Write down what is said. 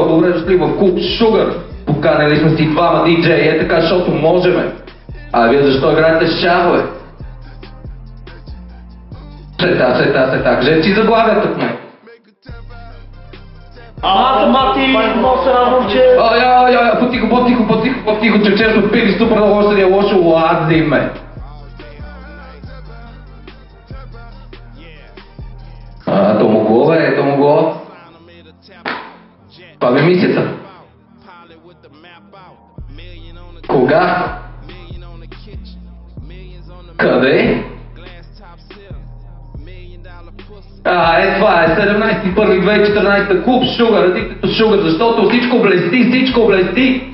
Добре дошли в клуб Sugar. Поканили сме си двама диджеи, е така, защото можеме. А вие защо играете с шахове? Сета, кажете си заглавията в него. Мати, много се радвам, че... По-тихо, че често пили супер лошо да е лошо лазиме. То могло бе, то могло. Това бе мисията. Кога? Къде? Това е 17.1.2014 клуб Sugar, Addicted to Sugar, защото всичко блести.